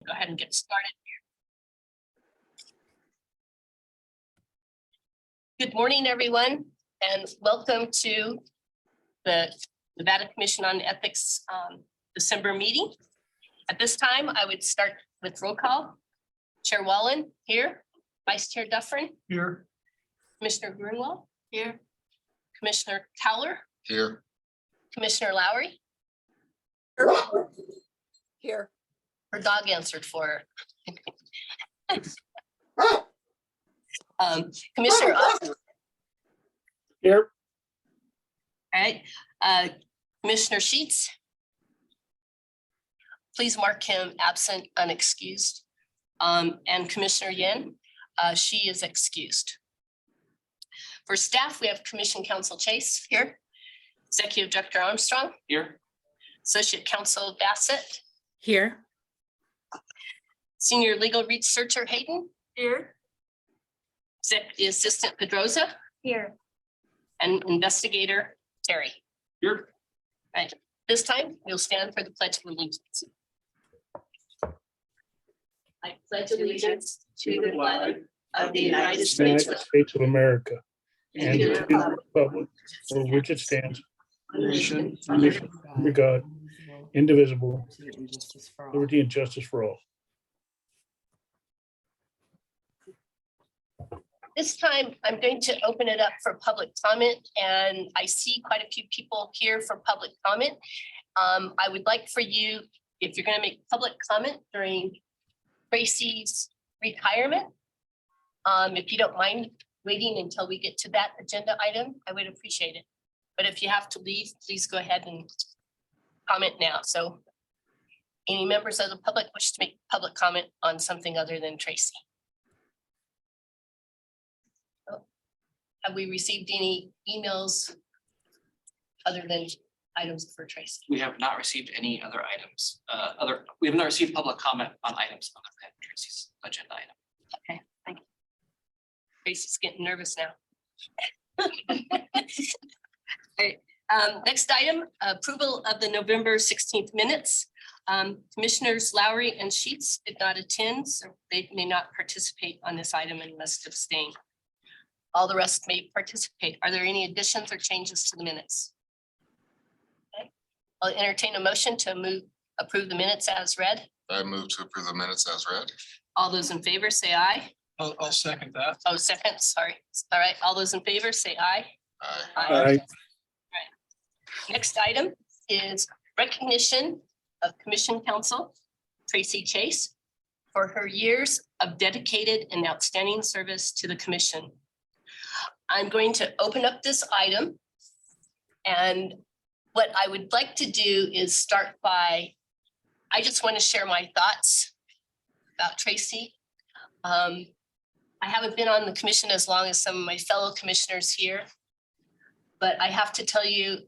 Go ahead and get started here. Good morning, everyone, and welcome to the Nevada Commission on Ethics December meeting. At this time, I would start with roll call. Chair Wallen here, Vice Chair Dufferin Here. Commissioner Grunwald here, Commissioner Towler Here. Commissioner Lowry. Here. Her dog answered for her. Commissioner Upton. Here. All right, Commissioner Sheets. Please mark him absent, unexcused. And Commissioner Yen, she is excused. For staff, we have Commission Counsel Chase here, Executive Director Armstrong Here. Associate Counsel Bassett, Here. Senior Legal Researcher Hayden Here. Executive Assistant Pedroza, Here. and Investigator Terry. Here. Right, this time we'll stand for the Pledge of Allegiance. I pledge allegiance to the flag of the United States of America and to the republic for which it stands, Nation. under God, indivisible, liberty and justice for all. This time, I'm going to open it up for public comment, and I see quite a few people here for public comment. I would like for you, if you're going to make public comment during Tracy's retirement, if you don't mind waiting until we get to that agenda item, I would appreciate it. But if you have to leave, please go ahead and comment now. So any members of the public wish to make public comment on something other than Tracy? Have we received any emails other than items for Tracy? We have not received any other items. We have not received public comment on items other than Tracy's agenda item. Okay, thank you. Tracy's getting nervous now. Okay, next item, approval of the November 16th minutes. Commissioners Lowry and Sheets did not attend, so they may not participate on this item and must abstain. All the rest may participate. Are there any additions or changes to the minutes? Okay, I'll entertain a motion to approve the minutes as read. I move to approve the minutes as read. All those in favor say aye. I'll second that. Oh, second, sorry. All right, all those in favor say aye. Aye. Next item is recognition of Commission Counsel Tracy Chase for her years of dedicated and outstanding service to the commission. I'm going to open up this item. And what I would like to do is start by, I just want to share my thoughts about Tracy. I haven't been on the commission as long as some of my fellow commissioners here, but I have to tell you,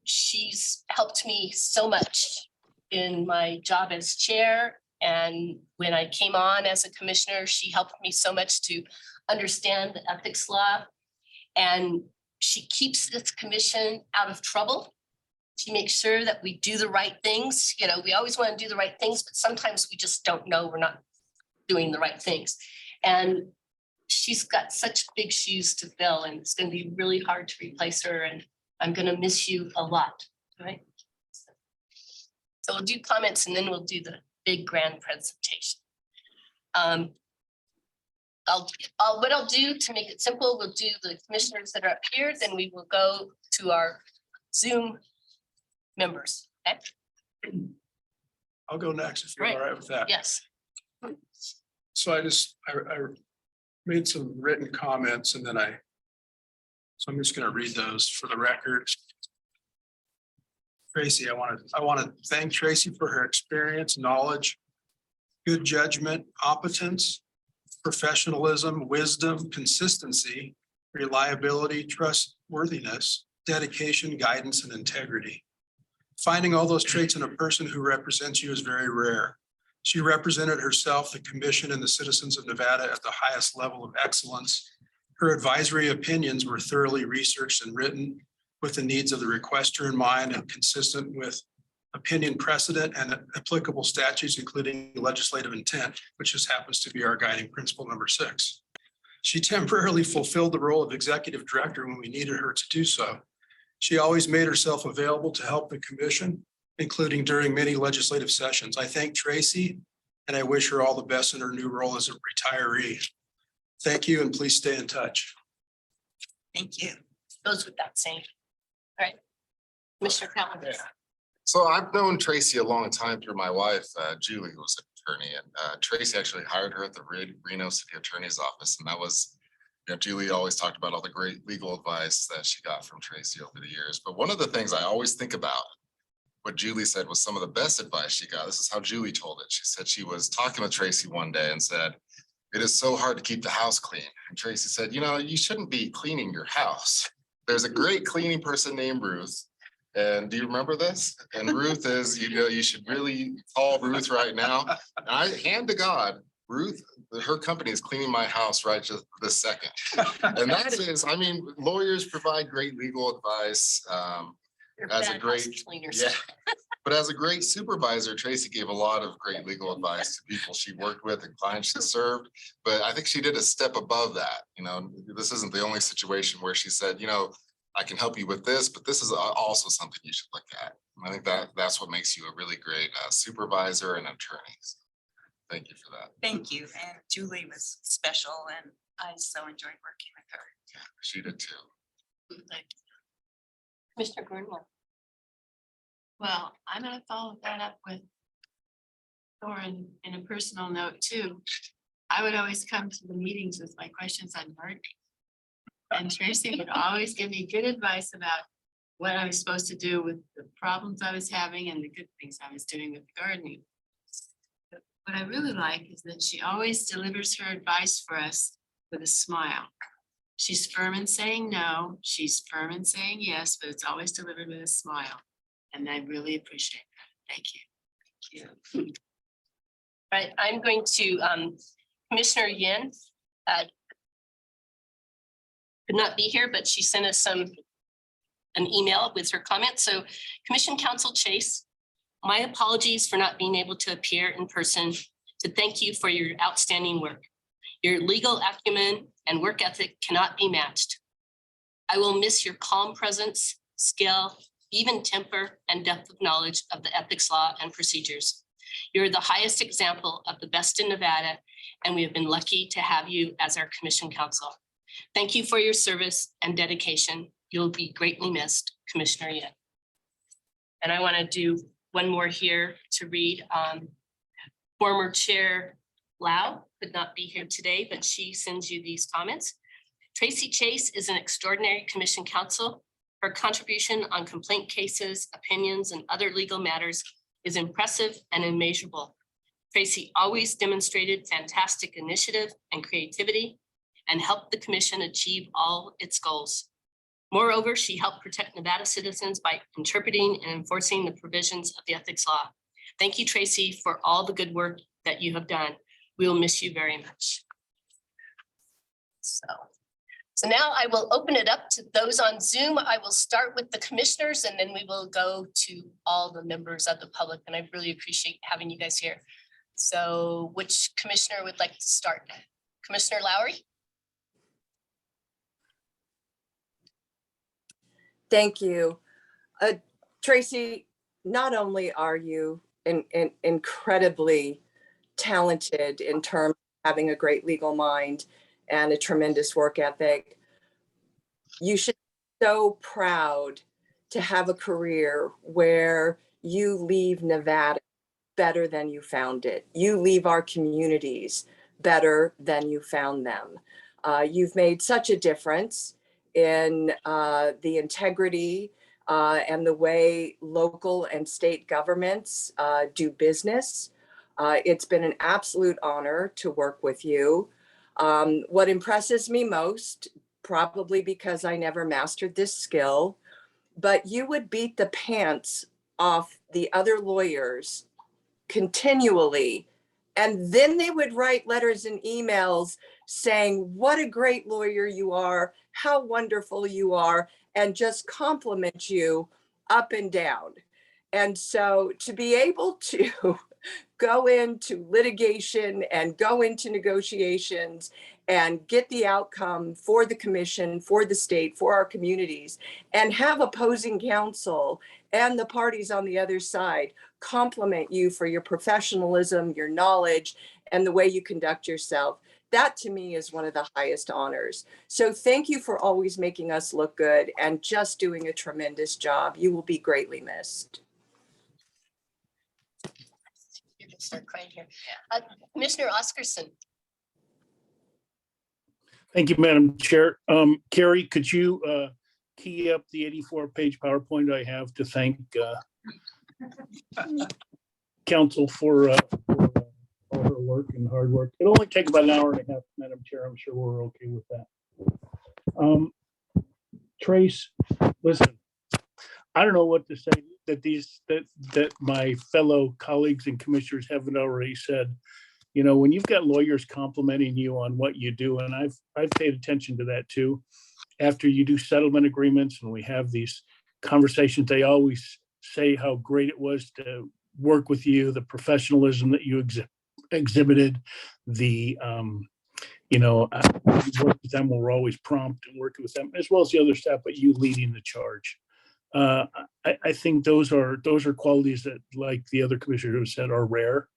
she's helped me so much in my job as chair. And when I came on as a commissioner, she helped me so much to understand the ethics law. And she keeps this commission out of trouble. She makes sure that we do the right things. You know, we always want to do the right things, but sometimes we just don't know we're not doing the right things. And she's got such big shoes to fill, and it's going to be really hard to replace her. And I'm going to miss you a lot, right? So we'll do comments and then we'll do the big grand presentation. What I'll do to make it simple, we'll do the commissioners that are up here, then we will go to our Zoom members. Okay? I'll go next if you're all right with that. Yes. So I made some written comments and then so I'm just going to read those for the record. Tracy, I want to thank Tracy for her experience, knowledge, good judgment, competence, professionalism, wisdom, consistency, reliability, trustworthiness, dedication, guidance, and integrity. Finding all those traits in a person who represents you is very rare. She represented herself, the commission, and the citizens of Nevada at the highest level of excellence. Her advisory opinions were thoroughly researched and written with the needs of the requester in mind and consistent with opinion precedent, and applicable statutes, including legislative intent, which just happens to be our guiding principle number 6. She temporarily fulfilled the role of executive director when we needed her to do so. She always made herself available to help the commission, including during many legislative sessions. I thank Tracy, and I wish her all the best in her new role as a retiree. Thank you, and please stay in touch. Thank you. Goes with that same. All right. Commissioner Calendar. So I've known Tracy a long time through my wife, Julie, who was an attorney, and Tracy actually hired her at the Reno City Attorney's Office. And that was, Julie always talked about all the great legal advice that she got from Tracy over the years. But one of the things I always think about, what Julie said was some of the best advice she got. This is how Julie told it. She said she was talking with Tracy one day and said, "It is so hard to keep the house clean." And Tracy said, "You shouldn't be cleaning your house. There's a great cleaning person named Ruth. And do you remember this? And Ruth is, you should really call Ruth right now." And I hand to God, Ruth, her company is cleaning my house right just this second. And that is, lawyers provide great legal advice. You're As a bad great- house cleaners. Yeah. But as a great supervisor, Tracy gave a lot of great legal advice to people she worked with and clients she served. But I think she did a step above that. This isn't the only situation where she said, "I can help you with this, but this is also something you should look at." And I think that's what makes you a really great supervisor and attorney. So thank you for that. Thank you. And Julie was special and I so enjoyed working with her. Yeah, she did too. Commissioner Gordon. Well, I'm gonna follow that up with Lauren in a personal note too. I would always come to the meetings with my questions on gardening. And Tracy would always give me good advice about what I was supposed to do with the problems I was having and the good things I was doing with the gardening. But what I really like is that she always delivers her advice for us with a smile. She's firm in saying no, she's firm in saying yes, but it's always delivered with a smile. And I really appreciate that. Thank you. All right, I'm going to, Commissioner Yin could not be here, but she sent us an email with her comments. So Commission Counsel Chase, my apologies for not being able to appear in person to thank you for your outstanding work. Your legal acumen and work ethic cannot be matched. I will miss your calm presence, skill, even temper, and depth of knowledge of the ethics law and procedures. You're the highest example of the best in Nevada, and we have been lucky to have you as our commission counsel. Thank you for your service and dedication. You'll be greatly missed, Commissioner Yin. And I want to do one more here to read. Former Chair Lau could not be here today, but she sends you these comments. Tracy Chase is an extraordinary commission counsel. Her contribution on complaint cases, opinions, and other legal matters is impressive and immeasurable. Tracy always demonstrated fantastic initiative and creativity and helped the commission achieve all its goals. Moreover, she helped protect Nevada citizens by interpreting and enforcing the provisions of the ethics law. Thank you, Tracy, for all the good work that you have done. We will miss you very much. So now I will open it up to those on Zoom. I will start with the commissioners and then we will go to all the members of the public. And I really appreciate having you guys here. So which commissioner would like to start? Commissioner Lowry? Thank you. Tracy, not only are you incredibly talented in terms of having a great legal mind and a tremendous work ethic, you should be so proud to have a career where you leave Nevada better than you found it. You leave our communities better than you found them. You've made such a difference in the integrity and the way local and state governments do business. It's been an absolute honor to work with you. What impresses me most, probably because I never mastered this skill, but you would beat the pants off the other lawyers continually. And then they would write letters and emails saying, what a great lawyer you are, how wonderful you are, and just compliment you up and down. And so to be able to go into litigation and go into negotiations and get the outcome for the commission, for the state, for our communities, and have opposing counsel and the parties on the other side compliment you for your professionalism, your knowledge, and the way you conduct yourself. That to me is one of the highest honors. So thank you for always making us look good and just doing a tremendous job. You will be greatly missed. You're gonna start crying here. Commissioner Oscarson. Thank you, Madam Chair. Carrie, could you key up the 84-page PowerPoint I have to thank council for all her work and hard work. It'll only take about an hour and a half, Madam Chair. I'm sure we're okay with that. Trace, listen, I don't know what to say that my fellow colleagues and commissioners haven't already said. You know, when you've got lawyers complimenting you on what you do, and I've paid attention to that too. After you do settlement agreements and we have these conversations, they always say how great it was to work with you, the professionalism that you exhibited, the you know, work with them, we're always prompt and working with them, as well as the other staff, but you leading the charge. I think those are qualities that, like the other commissioners have said, are rare.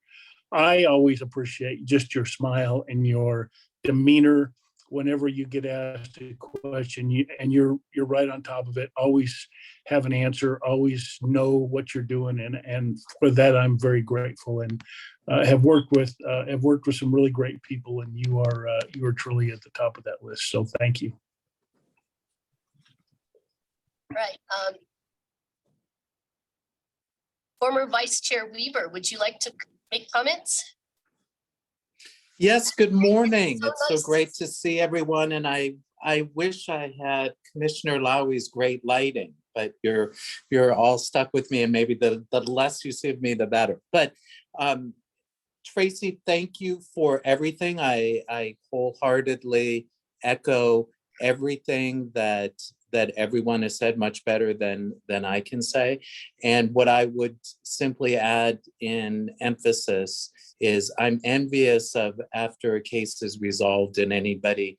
I always appreciate just your smile and your demeanor whenever you get asked a question, you're right on top of it. Always have an answer. Always know what you're doing, and for that I'm very grateful. And have worked with some really great people, and you are truly at the top of that list. So thank you. Right. Former Vice Chair Weaver, would you like to make comments? Yes, good morning. So It's so nice. great to see everyone, and I wish I had Commissioner Lowey's great lighting, but you're all stuck with me, and maybe the less you see of me, the better. But Tracy, thank you for everything. I wholeheartedly echo everything that everyone has said, much better than I can say. And what I would simply add in emphasis is I'm envious of after a case is resolved and anybody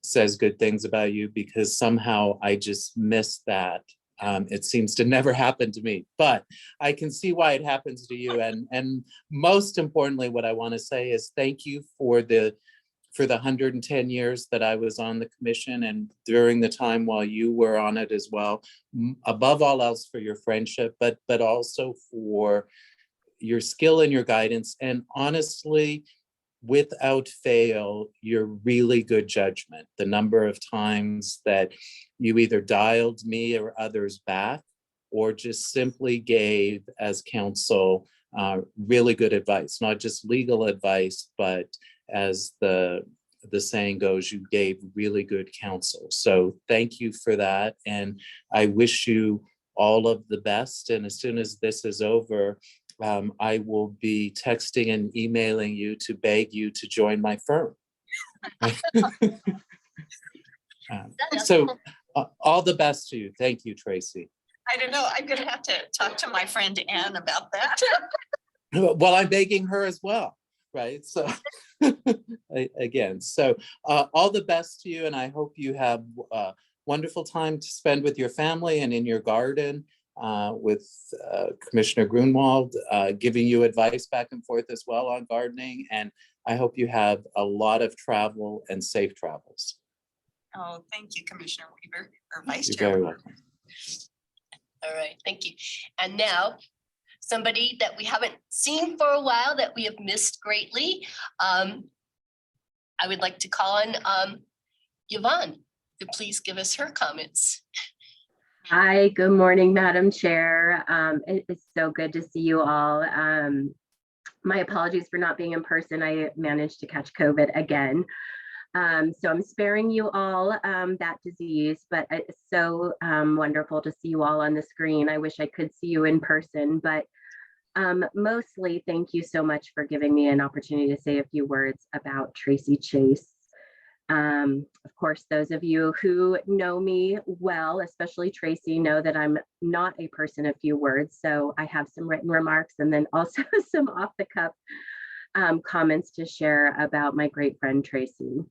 says good things about you, because somehow I just miss that. It seems to never happen to me, but I can see why it happens to you. And most importantly, what I want to say is thank you for the 110 years that I was on the commission, and during the time while you were on it as well. Above all else, for your friendship, but also for your skill and your guidance, and honestly, without fail, your really good judgment. The number of times that you either dialed me or others back, or just simply gave, as counsel, really good advice, not just legal advice, but as the saying goes, you gave really good counsel. So thank you for that. And I wish you all of the best. And as soon as this is over, I will be texting and emailing you to beg you to join my firm. So all the best to you. Thank you, Tracy. I don't know, I'm gonna have to talk to my friend Anne about that. Well, I'm begging her as well, right? So again, so all the best to you, and I hope you have a wonderful time to spend with your family and in your garden with Commissioner Grunwald giving you advice back and forth as well on gardening. And I hope you have a lot of travel and safe travels. Oh, thank you, Commissioner Weaver, or Vice You're Chair. very Weaver. welcome. All right, thank you. And now, somebody that we haven't seen for a while that we have missed greatly. I would like to call on Yvonne to please give us her comments. Hi, good morning, Madam Chair. It is so good to see you all. My apologies for not being in person. I managed to catch COVID again. So I'm sparing you all that disease, but it's so wonderful to see you all on the screen. I wish I could see you in person, but mostly thank you so much for giving me an opportunity to say a few words about Tracy Chase. Of course, those of you who know me well, especially Tracy, know that I'm not a person of few words. So I have some written remarks and then also some off the cuff comments to share about my great friend Tracy.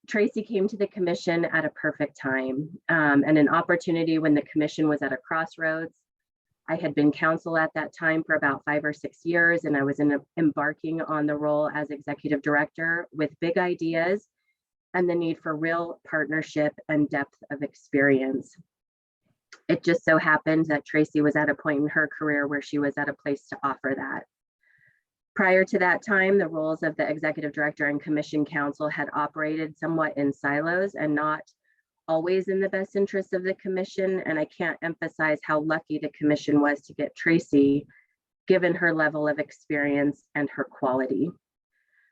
Tracy came to the commission at a perfect time and an opportunity when the commission was at a crossroads. I had been counsel at that time for about 5 or 6 years, and I was embarking on the role as executive director with big ideas and the need for real partnership and depth of experience. It just so happened that Tracy was at a point in her career where she was at a place to offer that. Prior to that time, the roles of the executive director and commission counsel had operated somewhat in silos and not always in the best interest of the commission. And I can't emphasize how lucky the commission was to get Tracy, given her level of experience and her quality.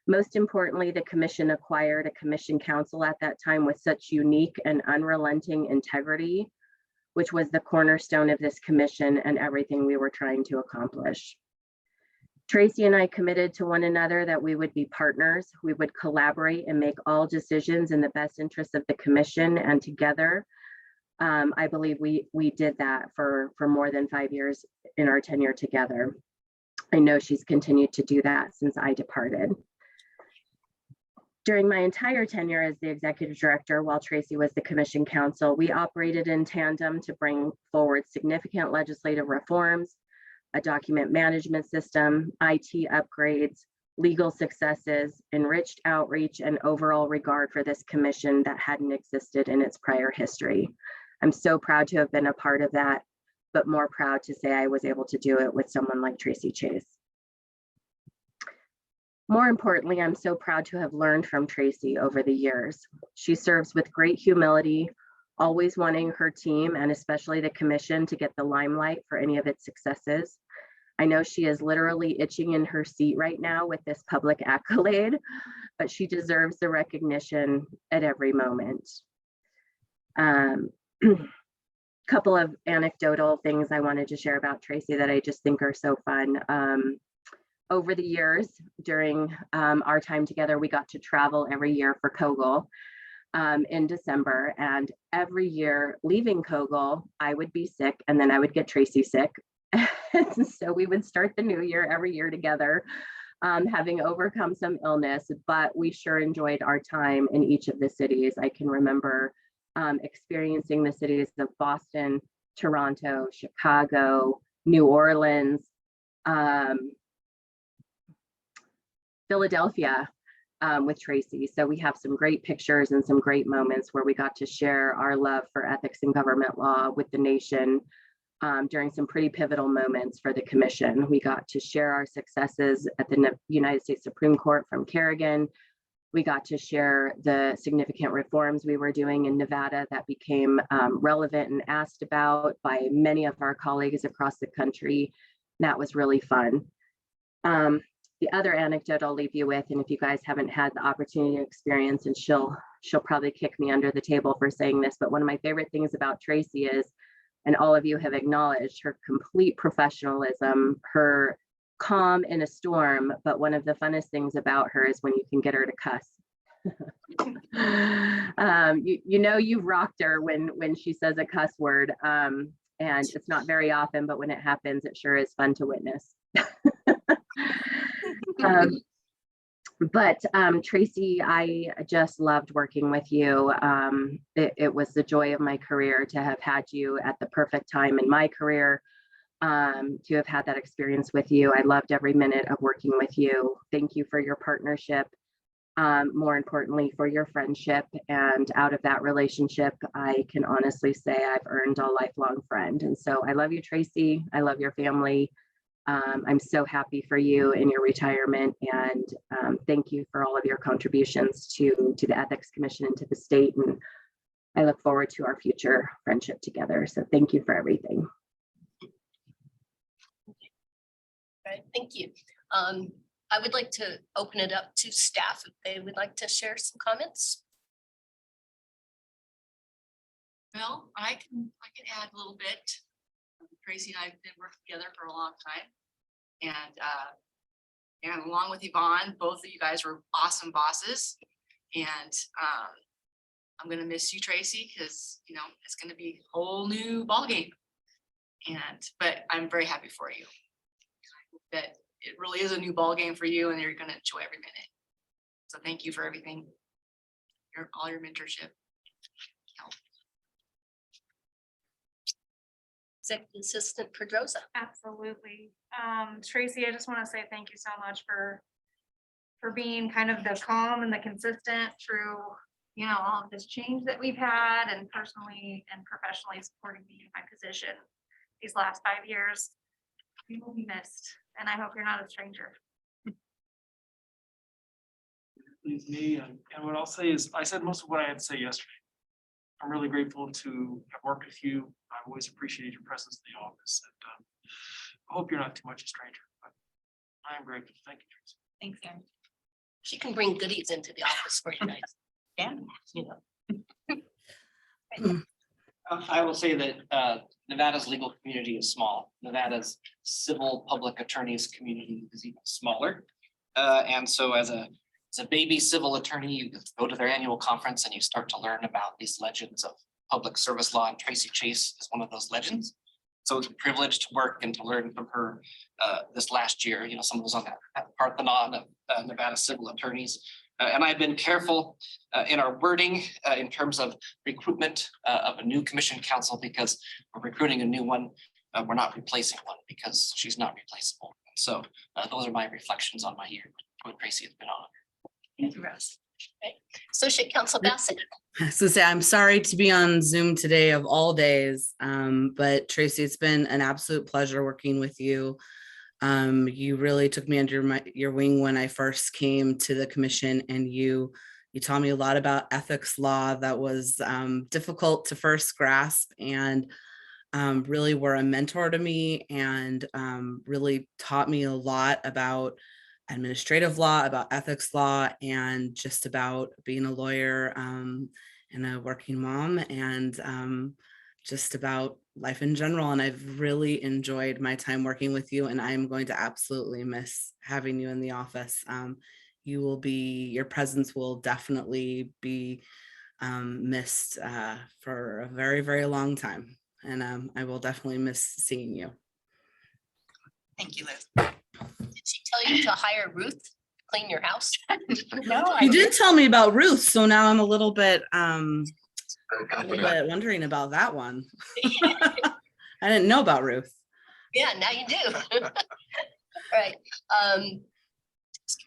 Most importantly, the commission acquired a commission counsel at that time with such unique and unrelenting integrity, which was the cornerstone of this commission and everything we were trying to accomplish. Tracy and I committed to one another that we would be partners, we would collaborate and make all decisions in the best interest of the commission, and together, I believe we did that for more than 5 years in our tenure together. I know she's continued to do that since I departed. During my entire tenure as the executive director, while Tracy was the commission counsel, we operated in tandem to bring forward significant legislative reforms, a document management system, IT upgrades, legal successes, enriched outreach, and overall regard for this commission that hadn't existed in its prior history. I'm so proud to have been a part of that, but more proud to say I was able to do it with someone like Tracy Chase. More importantly, I'm so proud to have learned from Tracy over the years. She serves with great humility, always wanting her team and especially the commission to get the limelight for any of its successes. I know she is literally itching in her seat right now with this public accolade, but she deserves the recognition at every moment. Couple of anecdotal things I wanted to share about Tracy that I just think are so fun. Over the years, during our time together, we got to travel every year for Kogel in December. And every year leaving Kogel, I would be sick and then I would get Tracy sick. And so we would start the new year every year together, having overcome some illness, but we sure enjoyed our time in each of the cities. I can remember experiencing the cities of Boston, Toronto, Chicago, New Orleans, Philadelphia with Tracy. So we have some great pictures and some great moments where we got to share our love for ethics and government law with the nation during some pretty pivotal moments for the commission. We got to share our successes at the United States Supreme Court from Kerrigan. We got to share the significant reforms we were doing in Nevada that became relevant and asked about by many of our colleagues across the country. That was really fun. The other anecdote I'll leave you with, and if you guys haven't had the opportunity to experience, and she'll probably kick me under the table for saying this, but one of my favorite things about Tracy is, and all of you have acknowledged, her complete professionalism, her calm in a storm, but one of the funnest things about her is when you can get her to cuss. You know you've rocked her when she says a cuss word, and it's not very often, but when it happens, it sure is fun to witness. But Tracy, I just loved working with you. It was the joy of my career to have had you at the perfect time in my career, to have had that experience with you. I loved every minute of working with you. Thank you for your partnership. More importantly, for your friendship. And out of that relationship, I can honestly say I've earned a lifelong friend. And so I love you, Tracy. I love your family. I'm so happy for you in your retirement, and thank you for all of your contributions to the Ethics Commission and to the state. And I look forward to our future friendship together. So thank you for everything. Right, thank you. I would like to open it up to staff if they would like to share some comments. Well, I can add a little bit. Tracy and I have been working together for a long time. And along with Yvonne, both of you guys were awesome bosses. And I'm gonna miss you, Tracy, because you know, it's gonna be a whole new ballgame. But I'm very happy for you. That it really is a new ballgame for you and you're gonna enjoy every minute. So thank you for everything. All your mentorship. help. Executive Assistant Pedrosa. Absolutely. Tracy, I just want to say thank you so much for being kind of the calm and the consistent through, you know, all of this change that we've had, and personally and professionally supporting me in my position these last 5 years. You will be missed, and I hope you're not a stranger. Please me, and what I'll say is, I said most of what I had to say yesterday. I'm really grateful to have worked with you. I've always appreciated your presence in the office, and I hope you're not too much a stranger, but I am grateful. Thank you, Tracy. Thanks, Aaron. She can bring goodies into the office for you guys. Yeah. You know. I will say that Nevada's legal community is small. Nevada's civil public attorneys community is even smaller. And so as a baby civil attorney, you go to their annual conference and you start to learn about these legends of public service law, and Tracy Chase is one of those legends. So it's a privilege to work and to learn from her this last year. You know, someone was on that Parthenon of Nevada civil attorneys. And I've been careful in our wording in terms of recruitment of a new commission counsel, because we're recruiting a new one. We're not replacing one because she's not replaceable. So those are my reflections on my year with Tracy. It's been on. Thank you, Russ. Okay. Associate Counsel Bassett. So say I'm sorry to be on Zoom today of all days, but Tracy, it's been an absolute pleasure working with you. You really took me under your wing when I first came to the commission, and you taught me a lot about ethics law that was difficult to first grasp, and really were a mentor to me, and really taught me a lot about administrative law, about ethics law, and just about being a lawyer and a working mom, and just about life in general. And I've really enjoyed my time working with you, and I'm going to absolutely miss having you in the office. Your presence will definitely be missed for a very, very long time. And I will definitely miss seeing you. Thank you, Liz. Did she tell you to hire Ruth to clean your house? No, You did tell me about Ruth, so now I'm a little bit wondering about that one. I didn't know about Ruth. Yeah, now you do. All right.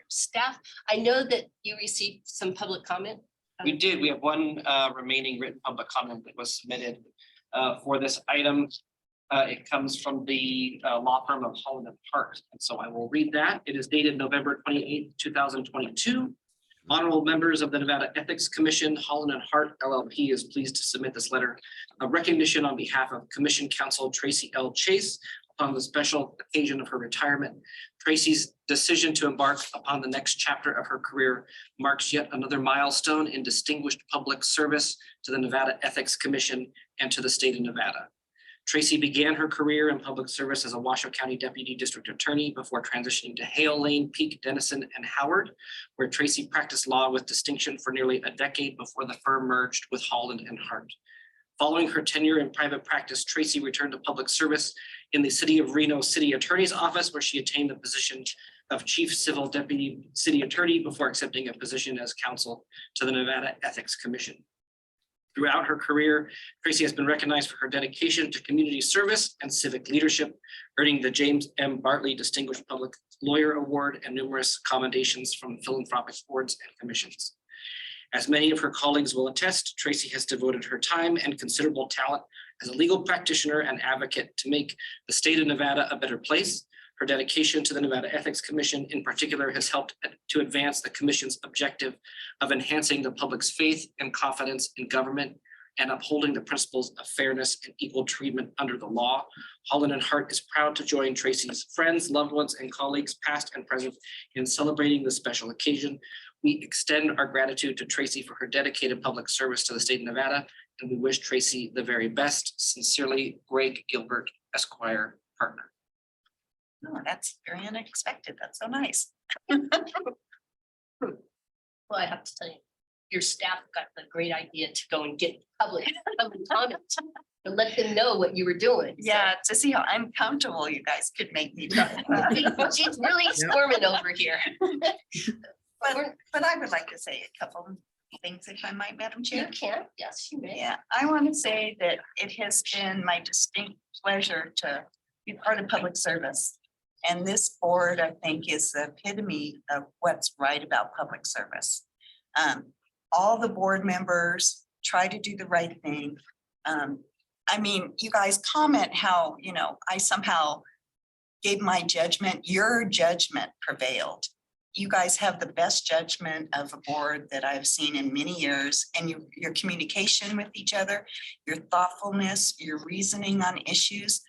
Staff, I know that you received some public comment. We did. We have one remaining written public comment that was submitted for this item. It comes from the law firm of Holland and Hart. And so I will read that. It is dated November 28th, 2022. Honorable members of the Nevada Ethics Commission, Holland and Hart LLP is pleased to submit this letter of recognition on behalf of Commission Counsel Tracy L. Chase on the special occasion of her retirement. Tracy's decision to embark upon the next chapter of her career marks yet another milestone in distinguished public service to the Nevada Ethics Commission and to the state of Nevada. Tracy began her career in public service as a Washoe County Deputy District Attorney before transitioning to Hale, Lane, Peak, Denison, and Howard, where Tracy practiced law with distinction for nearly a decade before the firm merged with Holland and Hart. Following her tenure in private practice, Tracy returned to public service in the City of Reno City Attorney's Office, where she attained the position of Chief Civil Deputy City Attorney before accepting a position as counsel to the Nevada Ethics Commission. Throughout her career, Tracy has been recognized for her dedication to community service and civic leadership, earning the James M. Bartley Distinguished Public Lawyer Award and numerous commendations from philanthropic boards and commissions. As many of her colleagues will attest, Tracy has devoted her time and considerable talent as a legal practitioner and advocate to make the state of Nevada a better place. Her dedication to the Nevada Ethics Commission in particular has helped to advance the commission's objective of enhancing the public's faith and confidence in government and upholding the principles of fairness and equal treatment under the law. Holland and Hart is proud to join Tracy's friends, loved ones, and colleagues, past and present, in celebrating this special occasion. We extend our gratitude to Tracy for her dedicated public service to the state of Nevada, and we wish Tracy the very best. Sincerely, Greg Gilbert, Esquire, partner. Oh, that's very unexpected. That's so nice. Well, I have to tell you, your staff got the great idea to go and get public comments to let them know what you were doing. So- Yeah, to see how uncomfortable you guys could make me. She's really squirming over here. But I would like to say a couple of things if I might, Madam You Chair. can, yes, you may. Yeah, I want to say that it has been my distinct pleasure to be part of public service. And this board, I think, is the epitome of what's right about public service. All the board members try to do the right thing. I mean, you guys comment how, you know, I somehow gave my judgment, your judgment prevailed. You guys have the best judgment of a board that I've seen in many years, and your communication with each other, your thoughtfulness, your reasoning on issues.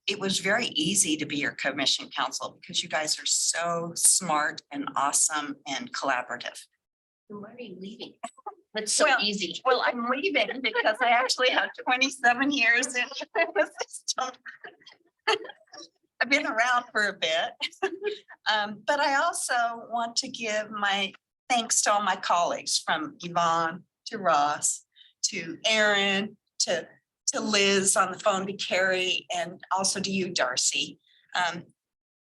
It was very easy to be your commission council because you guys are so smart and awesome and collaborative. Why are you leaving? That's so Well, easy. Well, I'm leaving because I actually have 27 years in the system. I've been around for a bit. But I also want to give my thanks to all my colleagues, from Yvonne to Ross, to Aaron, to Liz on the phone, to Carrie, and also to you, Darcy.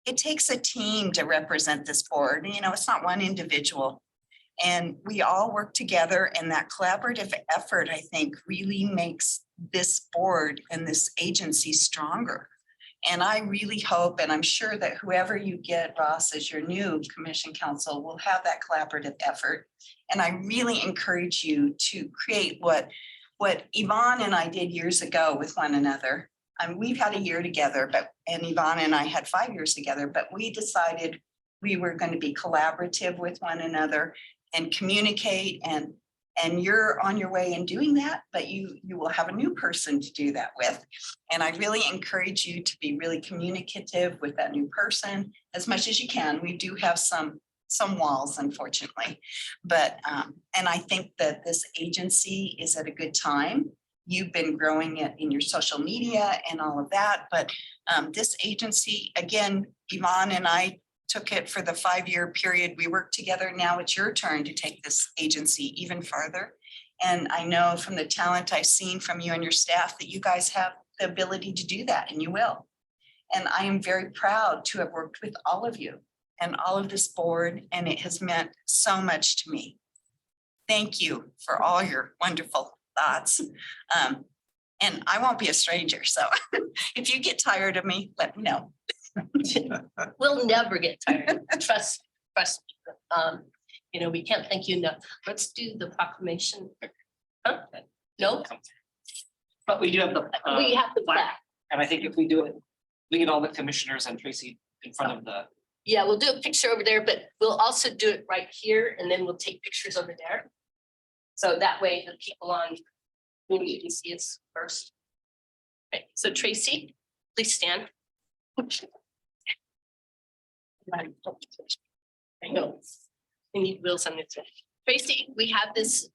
It takes a team to represent this board. You know, it's not one individual. And we all work together, and that collaborative effort, I think, really makes this board and this agency stronger. And I really hope, and I'm sure that whoever you get, Ross, as your new commission council, will have that collaborative effort. And I really encourage you to create what Yvonne and I did years ago with one another. We've had a year together, and Yvonne and I had 5 years together, but we decided we were going to be collaborative with one another and communicate, and you're on your way in doing that, but you will have a new person to do that with. And I really encourage you to be really communicative with that new person as much as you can. We do have some walls, unfortunately, but and I think that this agency is at a good time. You've been growing it in your social media and all of that, but this agency, again, Yvonne and I took it for the 5-year period we worked together. Now it's your turn to take this agency even farther. And I know from the talent I've seen from you and your staff that you guys have the ability to do that, and you will. And I am very proud to have worked with all of you and all of this board, and it has meant so much to me. Thank you for all your wonderful thoughts. And I won't be a stranger, so if you get tired of me, let me know. We'll never get tired. Trust me. You know, we can't thank you enough. Let's do the proclamation. Huh? No, But we do have the. we have the plaque, plaque. And I think if we do it, we get all the commissioners and Tracy in front of the. Yeah, we'll do a picture over there, but we'll also do it right here, and then we'll take pictures over there. So that way the people on, maybe you can see us first. Okay, so Tracy, please stand. I know. We need wheels on this. Tracy, we have this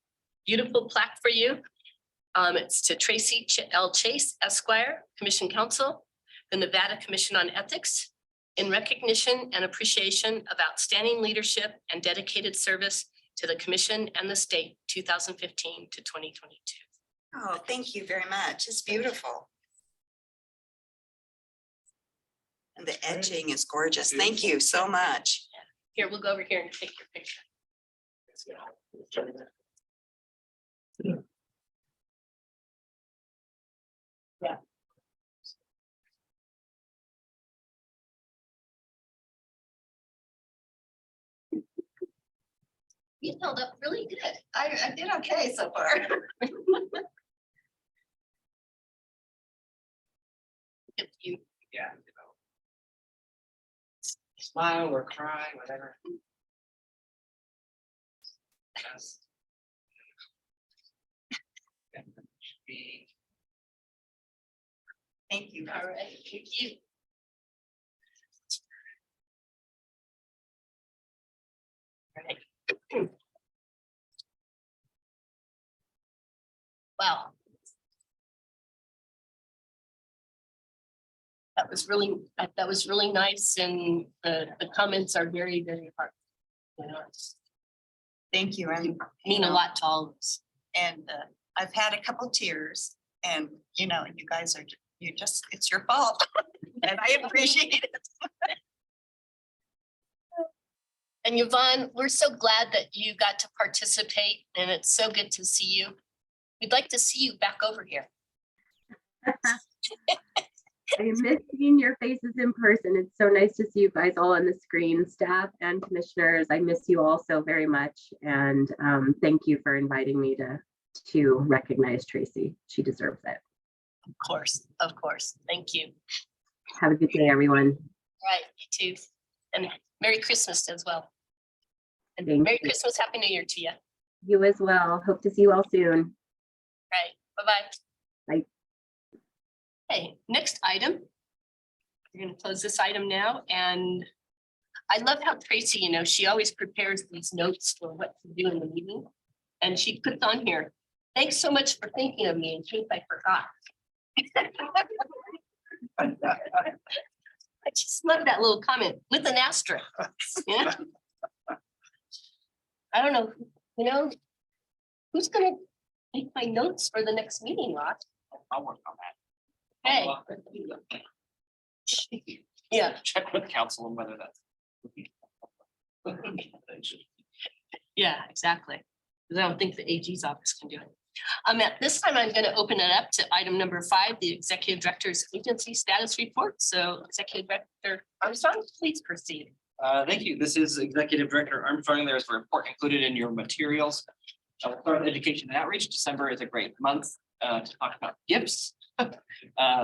beautiful plaque for you. It's to Tracy L. Chase, Esquire, Commission Council, the Nevada Commission on Ethics, in recognition and appreciation of outstanding leadership and dedicated service to the commission and the state 2015 to 2022. Oh, thank you very much. It's beautiful. And the etching is gorgeous. Thank you so much. Here, we'll go over here and take your picture. Yeah. You held up really good. I did okay so far. If you, Yeah. Smile or cry, whatever. Yes. Thank you. all right, thank you. All right. Wow. That was really nice, and the comments are very, very hard. You know, Thank you. And Mean a lot to all of us. And I've had a couple tears and, you know, you guys are, it's your fault. And I appreciate it. And Yvonne, we're so glad that you got to participate and it's so good to see you. We'd like to see you back over here. I miss seeing your faces in person. It's so nice to see you guys all on the screen, staff and commissioners. I miss you all so very much. And thank you for inviting me to recognize Tracy. She deserves it. Of course. Thank you. Have a good day, everyone. Right, you too. And Merry Christmas as well. And Thank Merry you. Christmas, Happy New Year to you. You as well. Hope to see you all soon. Right, bye-bye. Bye. Okay, next item. We're gonna close this item now, and I love how Tracy, you know, she always prepares these notes for what to do in the meeting. And she puts on here, thanks so much for thinking of me in case I forgot. I just love that little comment with an asterisk. Yeah. I don't know, you know, who's gonna make my notes for the next meeting, Ross? I'll work on that. Hey. Yeah, Check with council on whether that's. yeah, exactly. 'Cause I don't think the AG's office can do it. At this time, I'm gonna open it up to item number 5, the Executive Director's Agency Status Report. So Executive Director Armstrong, please proceed. Thank you. This is Executive Director Armstrong. There's a report included in your materials. I'll start with education and outreach. December is a great month to talk about gifts.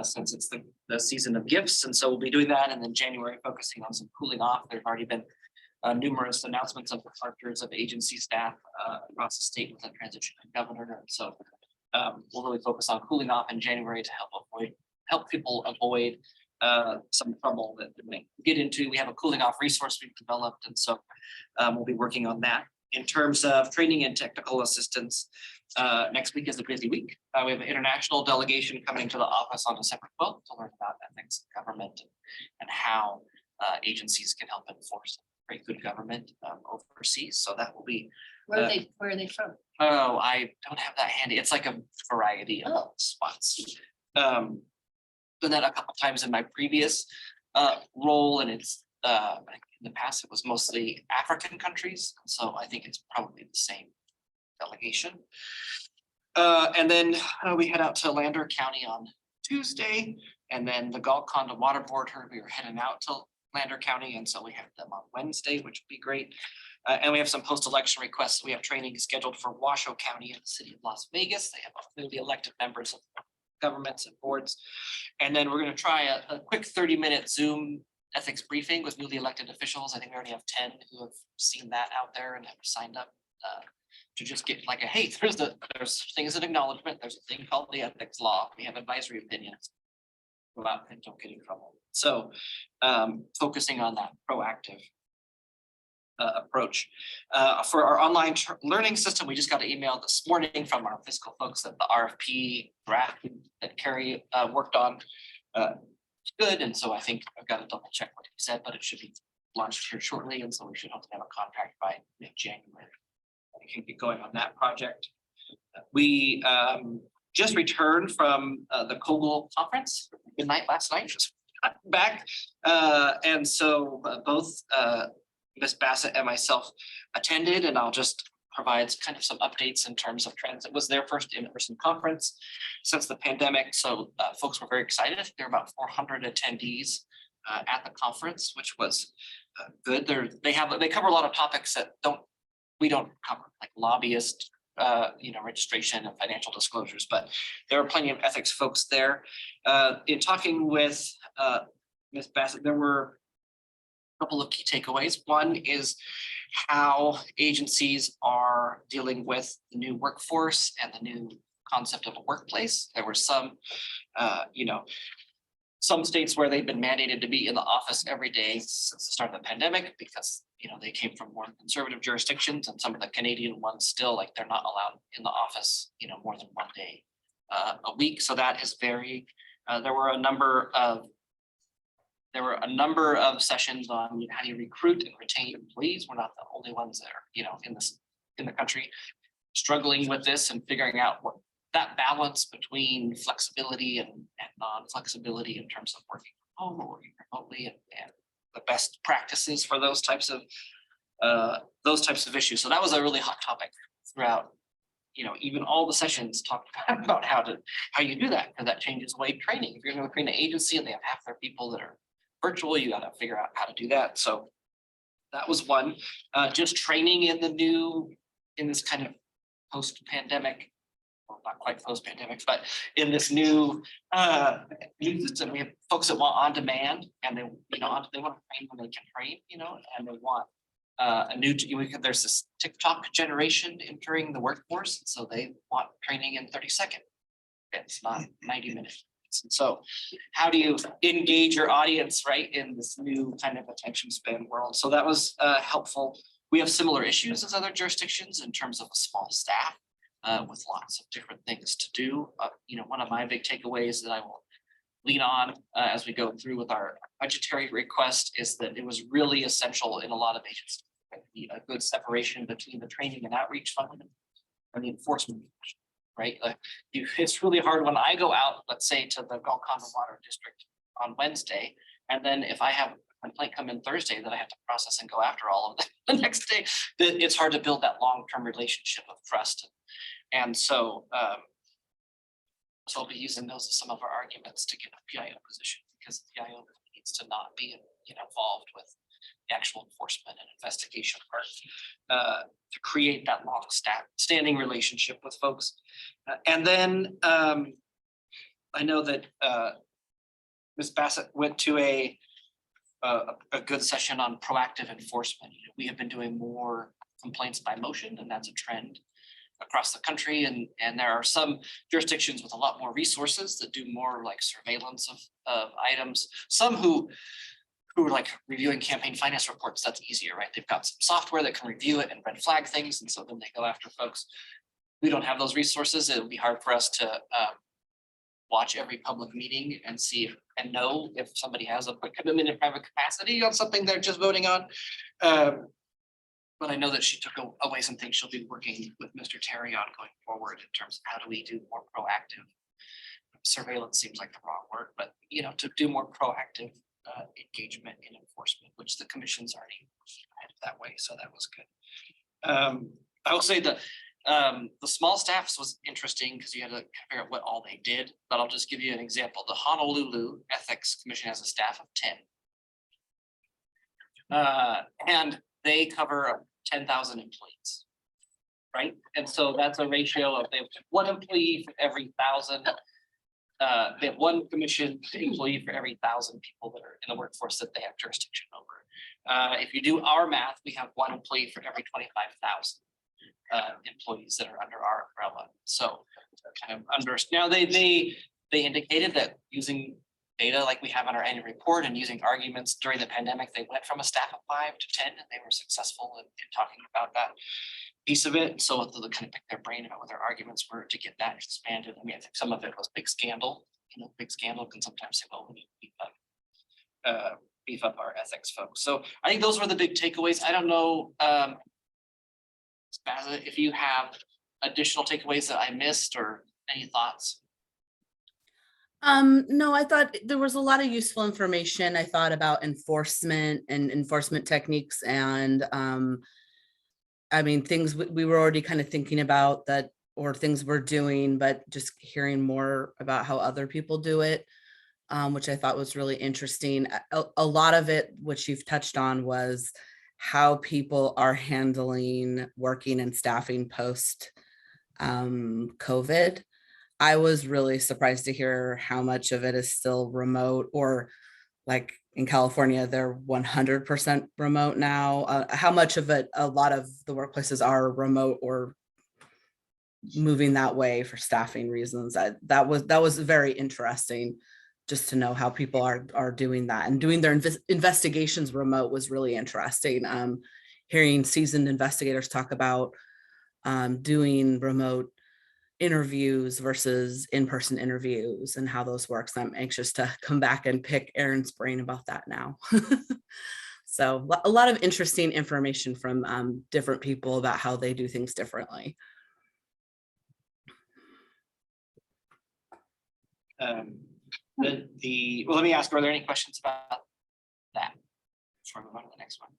Since it's the season of gifts. And so we'll be doing that. And then January focusing on some cooling off. There've already been numerous announcements of departures of agency staff across the state with the transition of governor. And so we'll really focus on cooling off in January to help people avoid some trouble that they may get into. We have a cooling off resource we've developed. And so we'll be working on that. In terms of training and technical assistance, next week is a busy week. We have an international delegation coming to the office on December 12th to learn about ethics in government and how agencies can help enforce great good government overseas. So that will be. Where are they from? Oh, I don't have that handy. It's like a variety of spots. Done that a couple times in my previous role, and it's in the past it was mostly African countries. So I think it's probably the same delegation. And then we head out to Lander County on Tuesday, and then the Golconda Water Board heard we were heading out to Lander County, and so we have them on Wednesday, which would be great. And we have some post-election requests. We have training scheduled for Washoe County and the city of Las Vegas. They have newly elected members of governments and boards. And then we're going to try a quick 30-minute Zoom ethics briefing with newly elected officials. I think we already have 10 who have seen that out there and have signed up to just get like a, hey, there's things in acknowledgement. There's a thing called the ethics law. We have advisory opinions. Go out and don't get in trouble. So focusing on that proactive approach. For our online learning system, we just got an email this morning from our fiscal folks that the RFP draft that Carrie worked on is good. And so I think I've got to double check what he said, but it should be launched here shortly. And so we should hopefully have a contract by mid-January. We can get going on that project. We just returned from the Kogel conference. Good night last night. Just got back. And so both Ms. Bassett and myself attended, and I'll just provide kind of some updates in terms of trends. It was their first in-person conference since the pandemic. So folks were very excited. There were about 400 attendees at the conference, which was good. They cover a lot of topics that we don't cover, like lobbyist registration and financial disclosures, but there were plenty of ethics folks there. In talking with Ms. Bassett, there were a couple of key takeaways. One is how agencies are dealing with the new workforce and the new concept of a workplace. There were some states where they've been mandated to be in the office every day since the start of the pandemic because they came from more conservative jurisdictions, and some of the Canadian ones still, like, they're not allowed in the office more than one day a week. So that is very there were a number of sessions on how do you recruit and retain employees. We're not the only ones that are in in the country struggling with this and figuring out what that balance between flexibility and non-flexibility in terms of working from home or working remotely and the best practices for those types of issues. So that was a really hot topic throughout, even all the sessions talked about how you do that, because that changes the way training. If you're going to create an agency and they have half their people that are virtual, you got to figure out how to do that. So that was one. Just training in this kind of post-pandemic, well, not quite post-pandemic, but in this new system, we have folks that want on demand, and they want to train when they can train, and they want there's this TikTok generation entering the workforce, so they want training in 30 seconds. It's not 90 minutes. And so how do you engage your audience, right, in this new kind of attention span world? So that was helpful. We have similar issues as other jurisdictions in terms of a small staff with lots of different things to do. One of my big takeaways that I will lean on as we go through with our budgetary request is that it was really essential in a lot of agencies, a good separation between the training and outreach function and the enforcement function. Right? It's really hard when I go out, let's say, to the Gulf Common Water District on Wednesday, and then if I have a complaint come in Thursday that I have to process and go after all of them the next day, it's hard to build that long-term relationship of trust. And so I'll be using those as some of our arguments to get a PIO position, because the PIO needs to not be involved with the actual enforcement and investigation part to create that long standing relationship with folks. And then I know that Ms. Bassett went to a good session on proactive enforcement. We have been doing more complaints by motion, and that's a trend across the country. And there are some jurisdictions with a lot more resources that do more like surveillance of items. Some who are like reviewing campaign finance reports, that's easier, right? They've got some software that can review it and red flag things. And so then they go after folks. We don't have those resources. It would be hard for us to watch every public meeting and see and know if somebody has a quick commitment in private capacity on something they're just voting on. But I know that she took away some things she'll be working with Mr. Terry on going forward in terms of how do we do more proactive surveillance. Seems like the wrong word, but to do more proactive engagement in enforcement, which the commission's already headed that way. So that was good. I will say the small staffs was interesting because you had to figure out what all they did, but I'll just give you an example. The Honolulu Ethics Commission has a staff of 10. And they cover 10,000 employees, right? And so that's a ratio of they have one employee for every 1,000. They have one commission employee for every 1,000 people that are in the workforce that they have jurisdiction over. If you do our math, we have one employee for every 25,000 employees that are under our umbrella. So kind of now they indicated that using data like we have on our annual report and using arguments during the pandemic, they went from a staff of 5 to 10, and they were successful in talking about that piece of it. So they'll kind of pick their brain about what their arguments were to get that expanded. I mean, I think some of it was big scandal. Big scandal can sometimes say, well, we need to beef up our ethics folks. So I think those were the big takeaways. I don't know, if you have additional takeaways that I missed or any thoughts. No, I thought there was a lot of useful information. I thought about enforcement and enforcement techniques, and I mean, things we were already kind of thinking about that, or things we're doing, but just hearing more about how other people do it, which I thought was really interesting. A lot of it, which you've touched on, was how people are handling working and staffing post COVID. I was really surprised to hear how much of it is still remote, or like in California, they're 100% remote now. How much of it, a lot of the workplaces are remote or moving that way for staffing reasons. That was very interesting just to know how people are doing that, and doing their investigations remote was really interesting. Hearing seasoned investigators talk about doing remote interviews versus in-person interviews and how those works. I'm anxious to come back and pick Erin's brain about that now. So a lot of interesting information from different people about how they do things differently. Well, let me ask, are there any questions about that? Before we move on to the next one.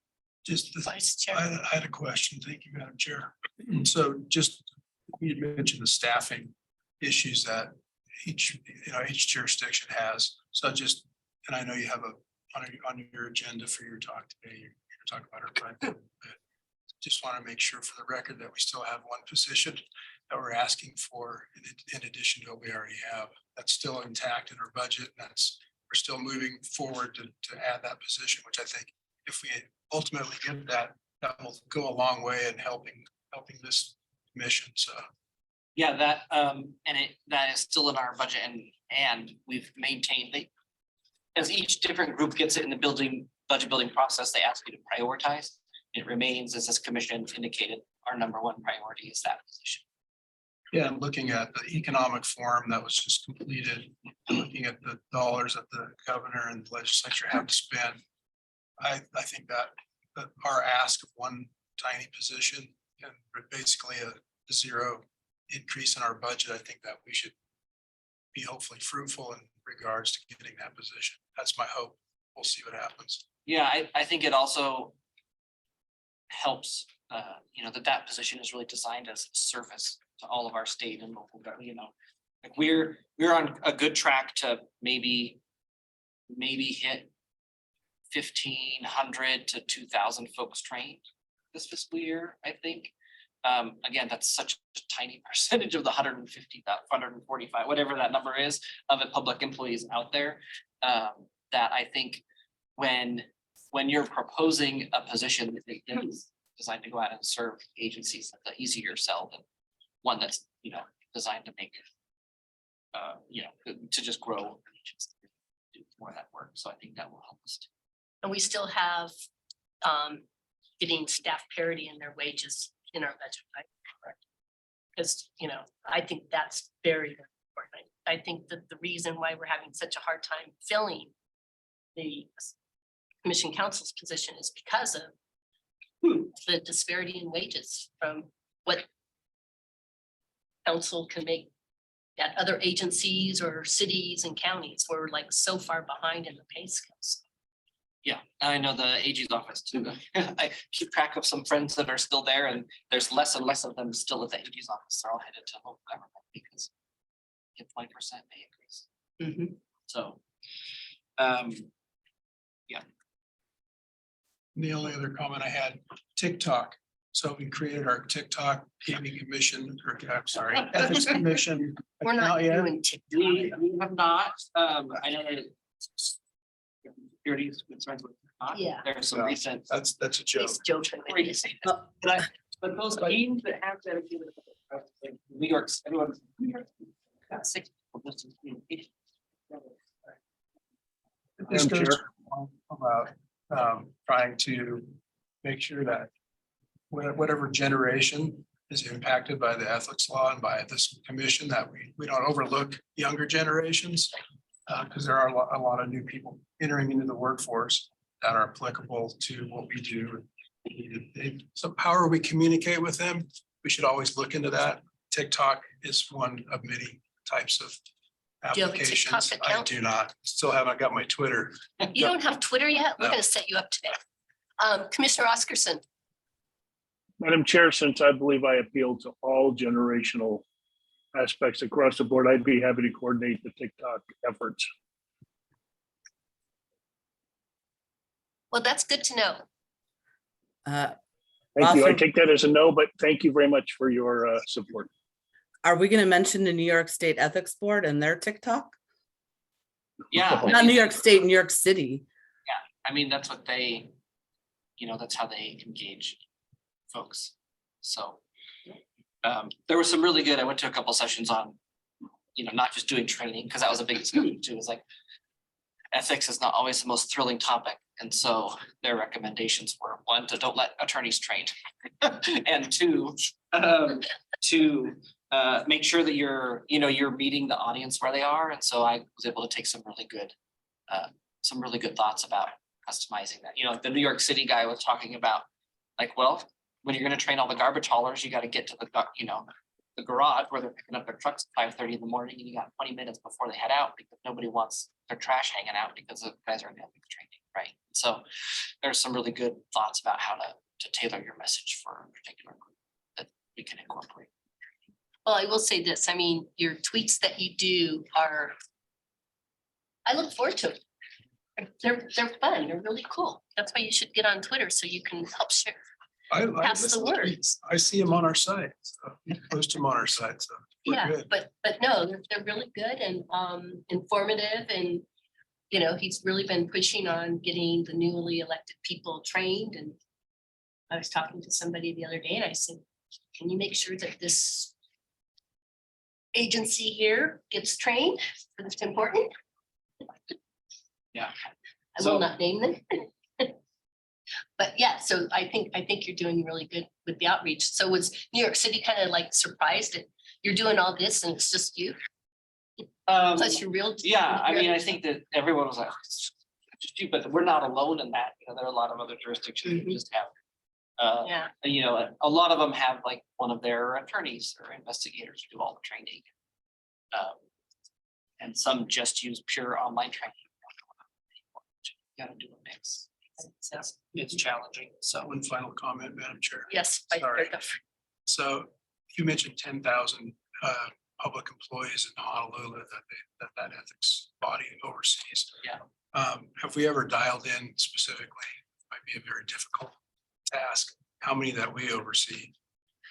Just, Vice Chair. I had a question. Thank you, Madam Chair. So just, you mentioned the staffing issues that each jurisdiction has. So just, and I know you have on your agenda for your talk today, you're talking about our budget. Just want to make sure for the record that we still have one position that we're asking for in addition to what we already have. That's still intact in our budget. We're still moving forward to add that position, which I think if we ultimately get that, that will go a long way in helping this mission. So Yeah, that is still in our budget and we've maintained as each different group gets it in the budget building process, they ask you to prioritize. It remains, as this commission indicated, our number one priority is that position. yeah, and looking at the economic forum that was just completed, looking at the dollars that the governor and the legislature have to spend. I think that our ask of one tiny position and basically a zero increase in our budget, I think that we should be hopefully fruitful in regards to getting that position. That's my hope. We'll see what happens. Yeah, I think it also helps, that position is really designed as a service to all of our state and local government, like we're on a good track to maybe hit 1,500 to 2,000 folks trained this fiscal year, I think. Again, that's such a tiny percentage of the 150, 145, whatever that number is of the public employees out there. That I think when you're proposing a position that is designed to go out and serve agencies, that's an easier sell than one that's, designed to make, to just grow do more of that work. So I think that will help us. And we still have getting staff parity in their wages in our budget, right? Correct. Because, I think that's very, very important. I think that the reason why we're having such a hard time filling the commission council's position is because of the disparity in wages from what council can make at other agencies or cities and counties. We're like so far behind in the pay scales. Yeah, I know the AG's office too. I keep track of some friends that are still there and there's less and less of them still at the AG's office. They're all headed to local government because get 20% pay increase. So, yeah. The only other comment I had, TikTok. So we created our TikTok gaming commission, or I'm sorry, ethics commission. We're not account yet. doing TikTok. We have not, I know that securities concerns with. Yeah. There's some Yeah. recent. That's a joke. It's joking. But those games that have dedicated. New York's, everyone's. Got 6 people just in communication. This Madam goes Chair. about trying to make sure that whatever generation is impacted by the ethics law and by this commission, that we don't overlook younger generations. Because there are a lot of new people entering into the workforce that are applicable to what we do. So however we communicate with them, we should always look into that. TikTok is one of many types of Do you have a TikTok applications. I account? do not, still haven't got my Twitter. You don't have Twitter yet? We're No. gonna set you up today. Commissioner Oscarson, Madam Chair, since I believe I appeal to all generational aspects across the board, I'd be happy to coordinate the TikTok efforts. well, that's good to know. Thank you. I Awesome. take that as a no, but thank you very much for your support. Are we going to mention the New York State Ethics Board and their TikTok? Yeah. Not New York State, New York City. I mean, that's what they, that's how they engage folks. So there was some really good, I went to a couple sessions on, not just doing training, because that was a big discussion too. It's like ethics is not always the most thrilling topic. And so their recommendations were, 1, to don't let attorneys train. And 2, to make sure that you're meeting the audience where they are. And so I was able to take some really good thoughts about customizing that. You know, the New York City guy was talking about, like, well, when you're gonna train all the garbage haulers, you gotta get to the, the garage where they're picking up their trucks at 5:30 in the morning, and you got 20 minutes before they head out, because nobody wants their trash hanging out because the guys aren't having training, right? So there's some really good thoughts about how to tailor your message for a particular group that we can incorporate. Well, I will say this, I mean, your tweets that you do are, I look forward to it. They're fun, they're really cool. That's why you should get on Twitter so you can help share. I Pass the listen to word. tweets. I see them on our site, so we post them on our site, so. we're Yeah, good. but no, they're really good and informative, and you know, he's really been pushing on getting the newly elected people trained. And I was talking to somebody the other day and I said, can you make sure that this agency here gets trained? Because it's important. Yeah. I will not name them. But yeah, so I think you're doing really good with the outreach. So was New York City kind of like surprised that you're doing all this and it's just you? Plus your real. Yeah, I mean, I think that everyone was like, "It's just you," but we're not alone in that. You know, there are a lot of other jurisdictions that just have. Yeah. You know, a lot of them have like one of their attorneys or investigators do all the training. And some just use pure online training. You gotta do a mix. It's challenging, so. One final comment, Madam Chair. Yes. Sorry. So you mentioned 10,000 public employees in Honolulu that ethics body oversees. Yeah. Have we ever dialed in specifically? Might be a very difficult task. How many that we oversee?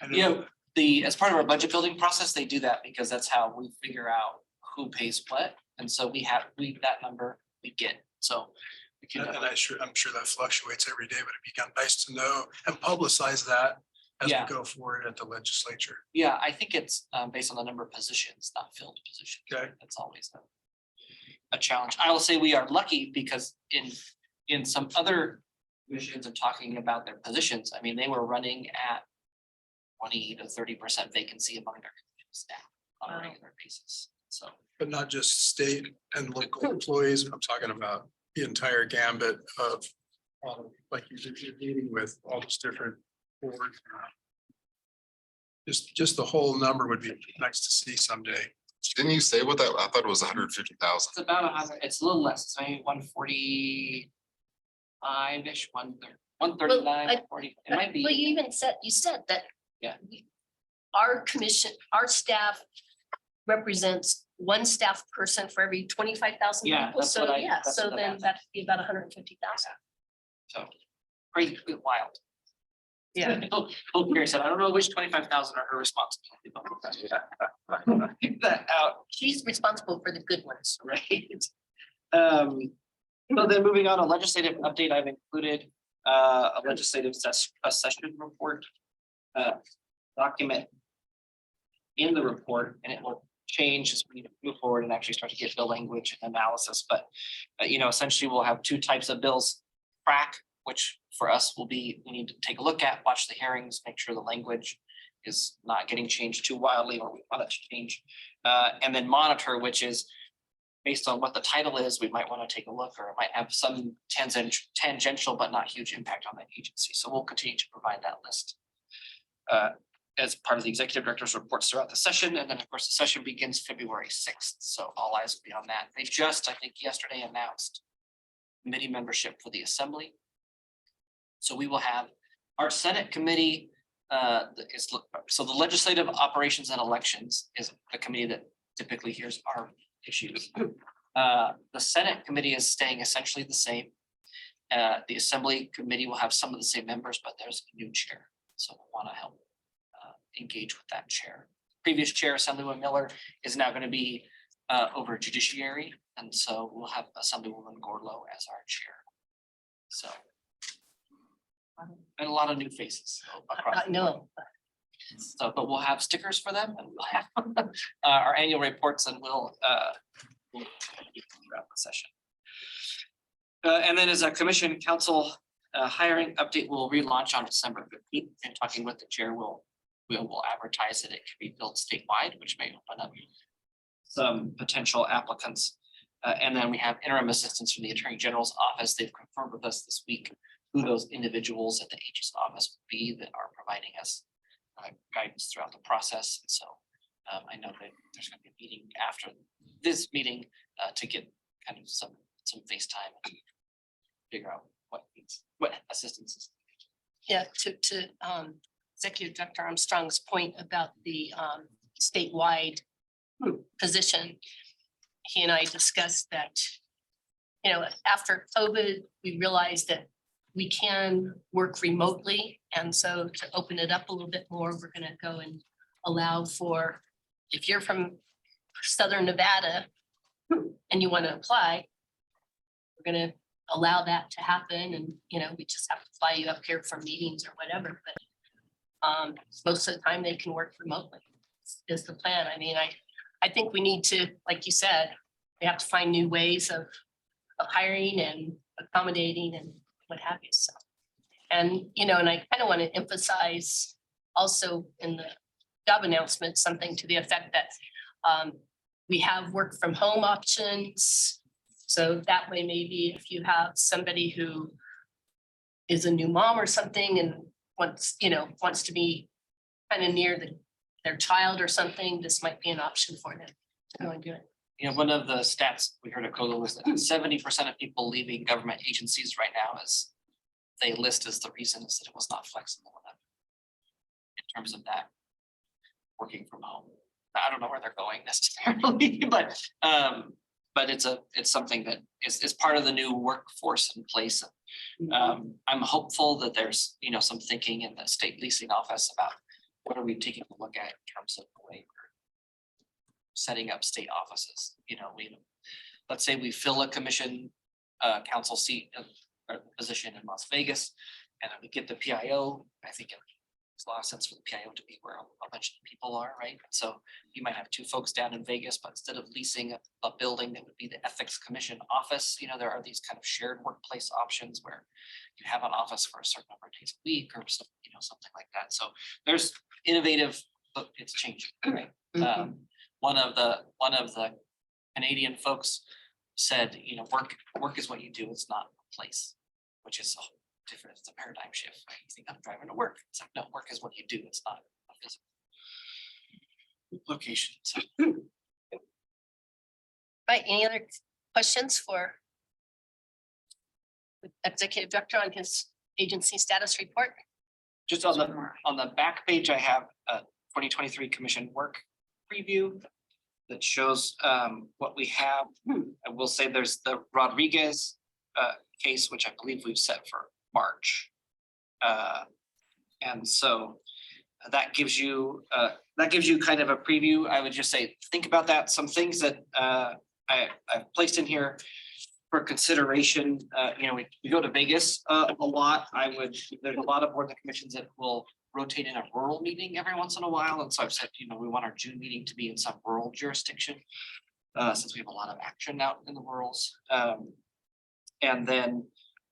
I know Yeah, as part of our budget building process, they do that because that's how we figure out who pays what. And so that number we get, so. We can And I'm sure that fluctuates every day, but it'd be kind of nice to know and publicize that as we Yeah. go forward at the legislature. Yeah, I think it's based on the number of positions, not filled positions. Okay. That's always a challenge. I will say we are lucky because in some other commissions and talking about their positions, I mean, they were running at 20 to 30% vacancy among their staff on a regular basis. So. But not just state and local employees. I'm talking about the entire gambit of, like you're dealing with all those different boards. Just the whole number would be nice to see someday. Didn't you say what that, I thought it was 150,000. It's about 100, it's a little less, it's maybe 145-ish, 139, 40, it might be. Well, you said that. Yeah. Our commission, our staff represents one staff person for every 25,000 Yeah, people. that's So what I- yeah, that's so what I then meant. that'd be about 150,000. So crazy, wild. Yeah. Gary said, I don't know which 25,000 are her responsibility. But we'll figure that out, She's responsible for the good ones. right? So then moving on, a legislative update, I've included a legislative session report document in the report, and it will change as we move forward and actually start to get the language and analysis. But you know, essentially we'll have two types of bills. Track, which for us will be, we need to take a look at, watch the hearings, make sure the language is not getting changed too wildly or we want it to change. And then monitor, which is based on what the title is, we might want to take a look, or it might have some tangential but not huge impact on that agency. So we'll continue to provide that list as part of the executive director's reports throughout the session. And then of course, the session begins February 6th. So all eyes will be on that. They just, I think yesterday announced committee membership for the assembly. So we will have our Senate committee so the legislative operations and elections is the committee that typically hears our issues. The Senate committee is staying essentially the same. The assembly committee will have some of the same members, but there's a new chair. So we'll want to help engage with that chair. Previous chair, Assemblywoman Miller, is now going to be over judiciary. And so we'll have Assemblywoman Gorlow as our chair. So. And a lot of new faces across. the board. No, So, but we'll have stickers for them and we'll have our annual reports and we'll throughout the session. And then as a commission council hiring update will relaunch on December 15th, and talking with the chair, we'll advertise it. It can be filled statewide, which may open up some potential applicants. And then we have interim assistants from the Attorney General's office. They've confirmed with us this week who those individuals at the AG's office will be that are providing us guidance throughout the process. And so I know that there's going to be a meeting after this meeting to get kind of some FaceTime and figure out what assistance is. Yeah, to Executive Director Armstrong's point about the statewide position, he and I discussed that, you know, after COVID, we realized that we can work remotely. And so to open it up a little bit more, we're going to go and allow for, if you're from Southern Nevada and you want to apply, we're going to allow that to happen. And, you know, we just have to fly you up here for meetings or whatever. But most of the time they can work remotely is the plan. I mean, I think we need to, like you said, we have to find new ways of hiring and accommodating and what have you. So, and, you know, and I kind of want to emphasize also in the job announcement, something to the effect that we have work from home options. So that way, maybe if you have somebody who is a new mom or something and wants to be kind of near their child or something, this might be an option for them to go and do it. You know, one of the stats we heard at COGA was that 70% of people leaving government agencies right now is they list as the reason is that it was not flexible enough in terms of that working from home. I don't know where they're going necessarily, but it's something that is part of the new workforce in place. I'm hopeful that there's, you know, some thinking in the state leasing office about what are we taking a look at in terms of the way we're setting up state offices. You know, let's say we fill a commission council seat or position in Las Vegas, and we get the PIO. I think it makes a lot of sense for the PIO to be where a bunch of people are, right? So you might have two folks down in Vegas, but instead of leasing a building that would be the Ethics Commission office, you know, there are these kind of shared workplace options where you have an office for a certain number of days a week or something, you know, something like that. So there's innovative, but it's changing, right? One of the Canadian folks said, you know, work is what you do, it's not a place, which is different. It's a paradigm shift. Right? You think I'm driving to work. It's like, no, work is what you do. It's not a physical location. So. Right, any other questions for Executive Director on his agency status report? Just on the back page, I have a 2023 Commission work preview that shows what we have. I will say there's the Rodriguez case, which I believe we've set for March. And so that gives you kind of a preview. I would just say, think about that. Some things that I've placed in here for consideration. You know, we go to Vegas a lot. There's a lot of boards and commissions that will rotate in a rural meeting every once in a while. And so I've said, you know, we want our June meeting to be in some rural jurisdiction since we have a lot of action out in the rurals. And then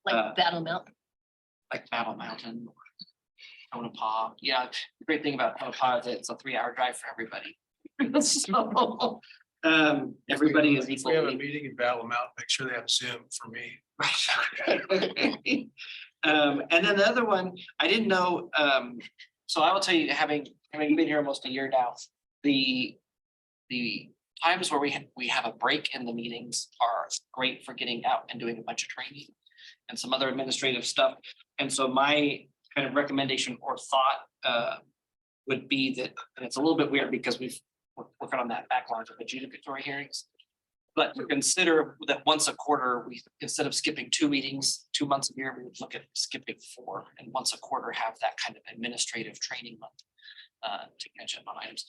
like Battle Mountain. Like Battle Mountain, Tonopah. Yeah, the great thing about Tonopah is that it's a 3-hour drive for everybody. So everybody is If we have a equally. meeting in Battle Mountain, make sure they have Zoom for me. And then the other one, I didn't know, so I will tell you, having been here almost a year now, the times where we have a break in the meetings are great for getting out and doing a bunch of training and some other administrative stuff. And so my kind of recommendation or thought would be that, and it's a little bit weird because we're working on that backlog of adjudicatory hearings. But to consider that once a quarter, we, instead of skipping 2 meetings, 2 months a year, we would look at skipping 4, and once a quarter have that kind of administrative training month to catch up on items.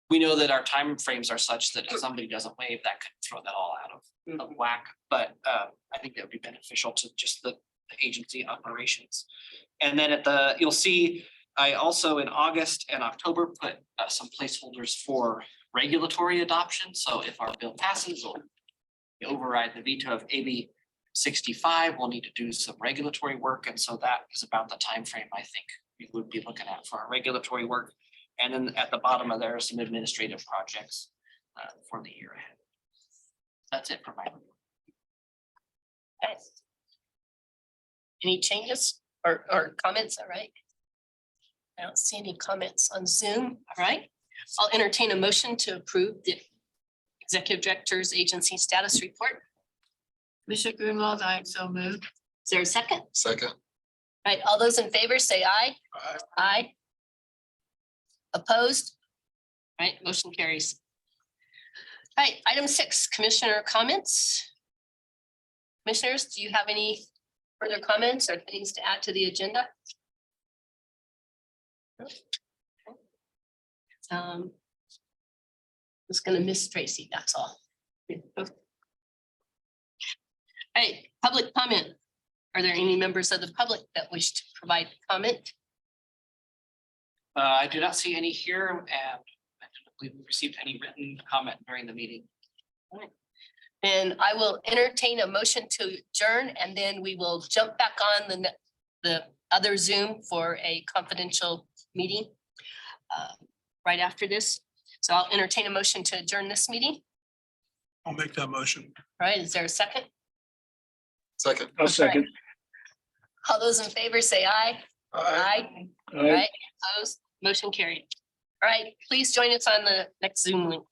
We know that our time frames are such that if somebody doesn't waive, that could throw that all out of whack. But I think that would be beneficial to just the agency operations. And then you'll see, I also in August and October put some placeholders for regulatory adoption. So if our bill passes or we override the veto of AB 65, we'll need to do some regulatory work. And so that is about the time frame I think we would be looking at for our regulatory work. And then at the bottom of there are some administrative projects for the year ahead. That's it for my. Okay. Any changes or comments? All right. I don't see any comments on Zoom. All right. I'll entertain a motion to approve the executive director's agency status report. Commissioner Grunwald, I so moved. Is there a second? Second. All right, all those in favor say aye. Aye. Opposed? All right, motion carries. All right, item 6, commissioner comments. Commissioners, do you have any further comments or things to add to the agenda? Just gonna miss Tracy, that's all. All right, public comment. Are there any members of the public that wish to provide comment? I do not see any here and I don't believe we received any written comment during the meeting. Then I will entertain a motion to adjourn and then we will jump back on the other Zoom for a confidential meeting right after this. So I'll entertain a motion to adjourn this meeting. I'll make that motion. All right, is there a second? Second. I'll second. All those in favor say aye. Aye. All Aye. right, opposed, motion carried. All right, please join us on the next Zoom link.